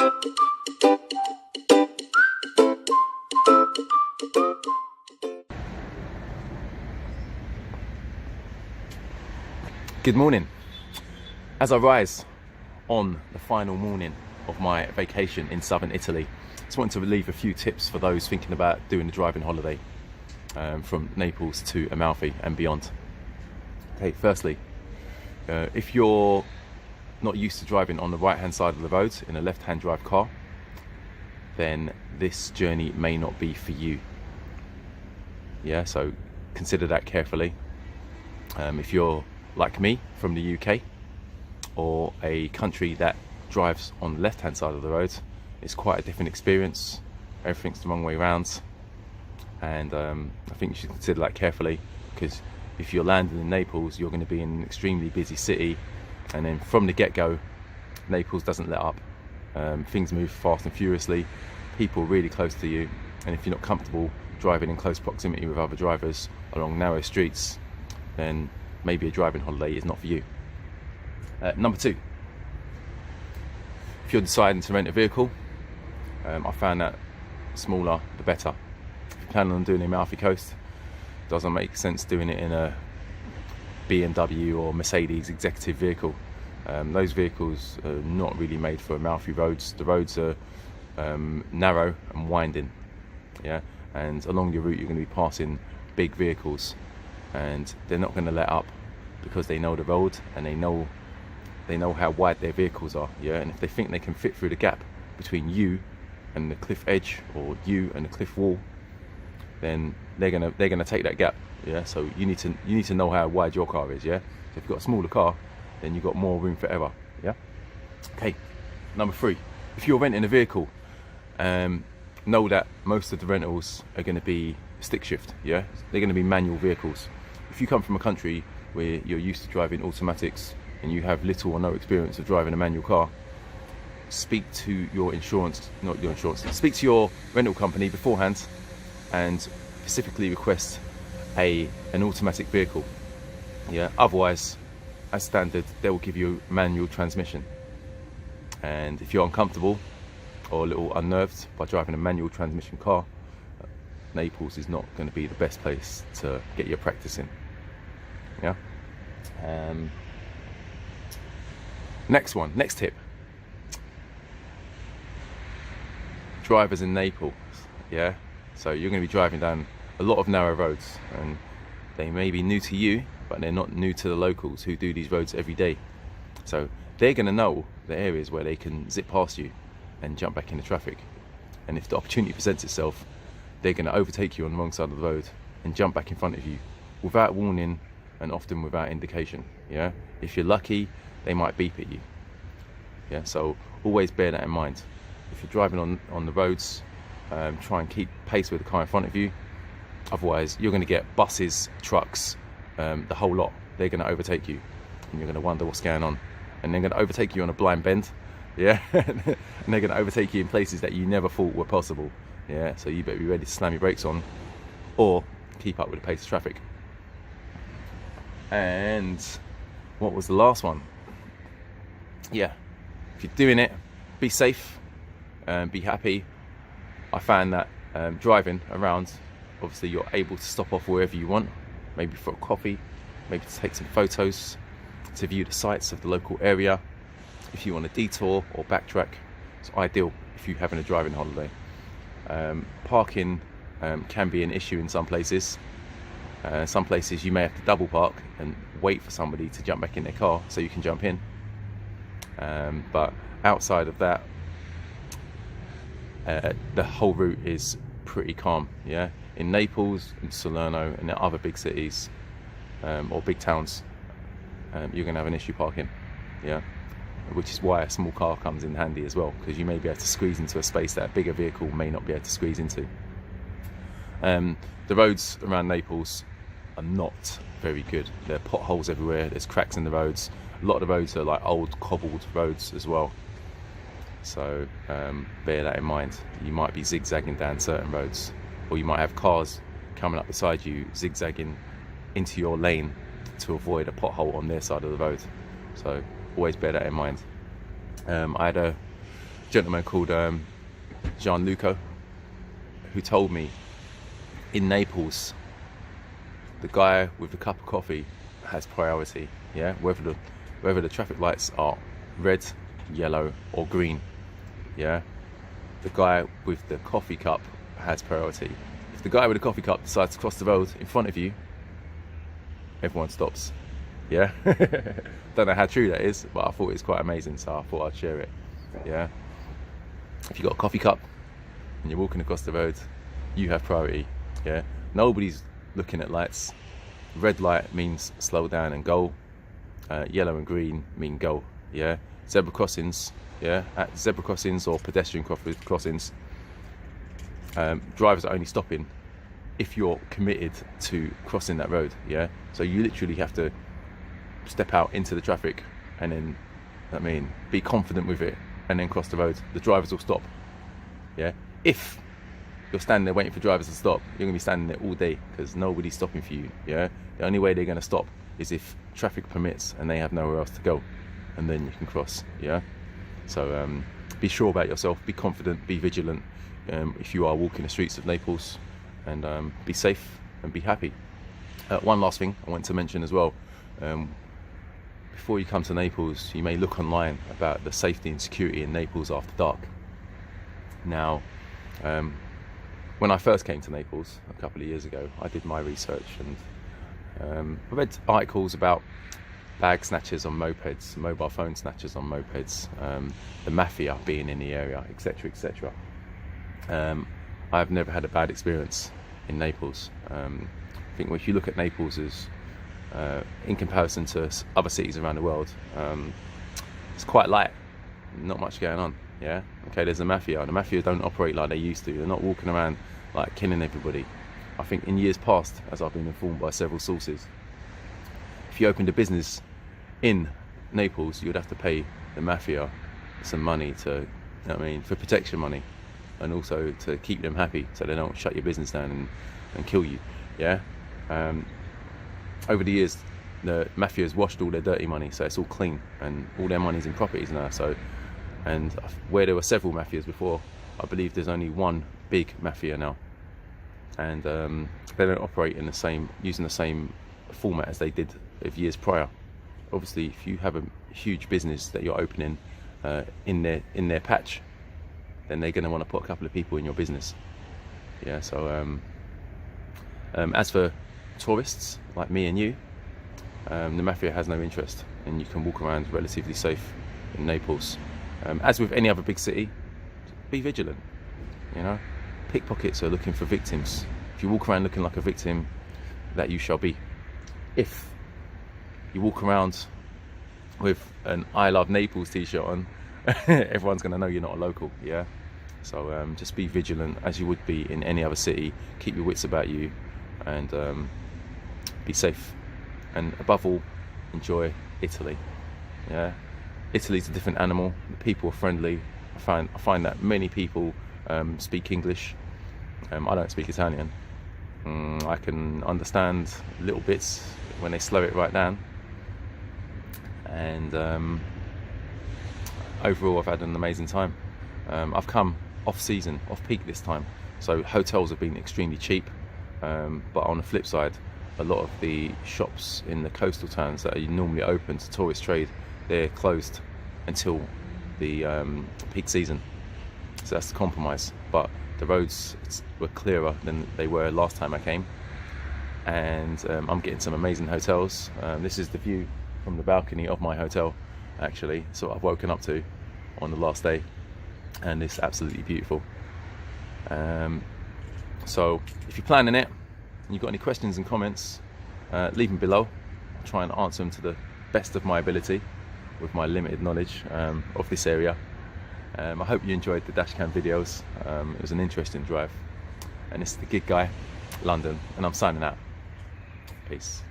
Good morning. As I rise on the final morning of my vacation in southern Italy, I just wanted to leave a few tips for those thinking about doing a driving holiday from Naples to Amalfi and beyond. Okay, firstly, if you're not used to driving on the right hand side of the road in a left hand drive car, then this journey may not be for you. Yeah, so consider that carefully. If you're like me, from the UK or a country that drives on the left hand side of the road, it's quite a different experience. Everything's the wrong way around, and I think you should consider that carefully, because if you're landing in Naples, you're going to be in an extremely busy city, and then from the get-go, Naples doesn't let up. Things move fast and furiously, people really close to you, and if you're not comfortable driving in close proximity with other drivers along narrow streets, then maybe a driving holiday is not for you. Number two, if you're deciding to rent a vehicle, I found that smaller the better. If you're planning on doing the Amalfi Coast, it doesn't make sense doing it in a BMW or Mercedes executive vehicle. Those vehicles are not really made for Amalfi roads. The roads are narrow and winding, yeah, and along your route you're going to be passing big vehicles, and they're not going to let up because they know the road and they know how wide their vehicles are, yeah. And if they think they can fit through the gap between you and the cliff edge or you and the cliff wall, then they're gonna take that gap, yeah. So you need to know how wide your car is, yeah. So if you've got a smaller car, then you've got more room for error, yeah. Okay, number three, if you're renting a vehicle, know that most of the rentals are going to be stick shift, yeah. They're going to be manual vehicles. If you come from a country where you're used to driving automatics and you have little or no experience of driving a manual car, speak to your speak to your rental company beforehand and specifically request an automatic vehicle, yeah. Otherwise, as standard, they will give you manual transmission, and if you're uncomfortable or a little unnerved by driving a manual transmission car, Naples is not going to be the best place to get your practice in, yeah. Next tip, drivers in Naples, yeah. So you're going to be driving down a lot of narrow roads, and they may be new to you, but they're not new to the locals who do these roads every day. So they're going to know the areas where they can zip past you and jump back into traffic, and if the opportunity presents itself, they're going to overtake you on the wrong side of the road and jump back in front of you without warning and often without indication, yeah. If you're lucky, they might beep at you, yeah. So always bear that in mind. If you're driving on the roads, try and keep pace with the car in front of you. Otherwise, you're going to get buses, trucks, the whole lot. They're going to overtake you, and you're going to wonder what's going on. And they're going to overtake you on a blind bend, yeah. And they're going to overtake you in places that you never thought were possible, yeah. So you better be ready to slam your brakes on or keep up with the pace of traffic. And what was the last one? Yeah, if you're doing it, be safe and be happy. I found that driving around, obviously you're able to stop off wherever you want, maybe for a coffee, maybe to take some photos, to view the sights of the local area. If you want a detour or backtrack, it's ideal if you're having a driving holiday. Parking can be an issue in some places. Some places you may have to double park and wait for somebody to jump back in their car so you can jump in. But outside of that, the whole route is pretty calm, yeah. In Naples, in Salerno, and in other big cities or big towns, you're going to have an issue parking, yeah. Which is why a small car comes in handy as well, because you may be able to squeeze into a space that a bigger vehicle may not be able to squeeze into. The roads around Naples are not very good. There are potholes everywhere, there's cracks in the roads. A lot of the roads are like old cobbled roads as well, so bear that in mind. You might be zigzagging down certain roads, or you might have cars coming up beside you zigzagging into your lane to avoid a pothole on their side of the road, so always bear that in mind. I had a gentleman called Gianluca, who told me in Naples, the guy with the cup of coffee has priority, yeah, whether the traffic lights are red, yellow or green, yeah, the guy with the coffee cup has priority. If the guy with the coffee cup decides to cross the road in front of you, everyone stops, yeah. Don't know how true that is, but I thought it was quite amazing, so I thought I'd share it, yeah. If you've got a coffee cup and you're walking across the road, you have priority, yeah. Nobody's looking at lights. Red light means slow down and go. Yellow and green mean go, yeah. Zebra crossings, yeah, at zebra crossings or pedestrian crossings, drivers are only stopping if you're committed to crossing that road, yeah. So you literally have to step out into the traffic and then, be confident with it and then cross the road. The drivers will stop, yeah. If you're standing there waiting for drivers to stop, you're gonna be standing there all day because nobody's stopping for you, yeah. The only way they're gonna stop is if traffic permits and they have nowhere else to go, and then you can cross, yeah. So be sure about yourself, be confident, be vigilant if you are walking the streets of Naples, and be safe and be happy. One last thing I want to mention as well, before you come to Naples, you may look online about the safety and security in Naples after dark. Now, when I first came to Naples a couple of years ago, I did my research and I read articles about bag snatchers on mopeds, mobile phone snatchers on mopeds, the mafia being in the area, etc, etc. I've never had a bad experience in Naples. I think if you look at Naples as in comparison to other cities around the world, it's quite light, not much going on, yeah. Okay, there's a mafia, and the mafia don't operate like they used to. They're not walking around like killing everybody. I think in years past, as I've been informed by several sources, if you opened a business in Naples, you would have to pay the mafia some money to, for protection money, and also to keep them happy so they don't shut your business down and kill you, yeah. Over the years, the mafia has washed all their dirty money, so it's all clean, and all their money's in properties now. So, and where there were several mafias before, I believe there's only one big mafia now, and they don't operate in using the same format as they did of years prior. Obviously, if you have a huge business that you're opening in their patch, then they're going to want to put a couple of people in your business, yeah. So as for tourists like me and you, the mafia has no interest, and you can walk around relatively safe in Naples. As with any other big city, be vigilant, you know. Pickpockets are looking for victims. If you walk around looking like a victim, that you shall be. If you walk around with an I Love Naples t-shirt on, everyone's going to know you're not a local, yeah. So just be vigilant as you would be in any other city. Keep your wits about you, and be safe, and above all, enjoy Italy, yeah. Italy's a different animal. The people are friendly. I find that many people speak English. I don't speak Italian. I can understand little bits when they slow it right down, and overall I've had an amazing time. I've come off season, off peak this time, so hotels have been extremely cheap, but on the flip side, a lot of the shops in the coastal towns that are normally open to tourist trade, they're closed until the peak season. So that's the compromise. But the roads were clearer than they were last time I came, and I'm getting some amazing hotels. This is the view from the balcony of my hotel, actually. So I've woken up to on the last day, and it's absolutely beautiful. So if you're planning it and you've got any questions and comments, leave them below. I'll try and answer them to the best of my ability with my limited knowledge of this area. I hope you enjoyed the dashcam videos. It was an interesting drive, and it's the Gig Guy, London, and I'm signing out. Peace.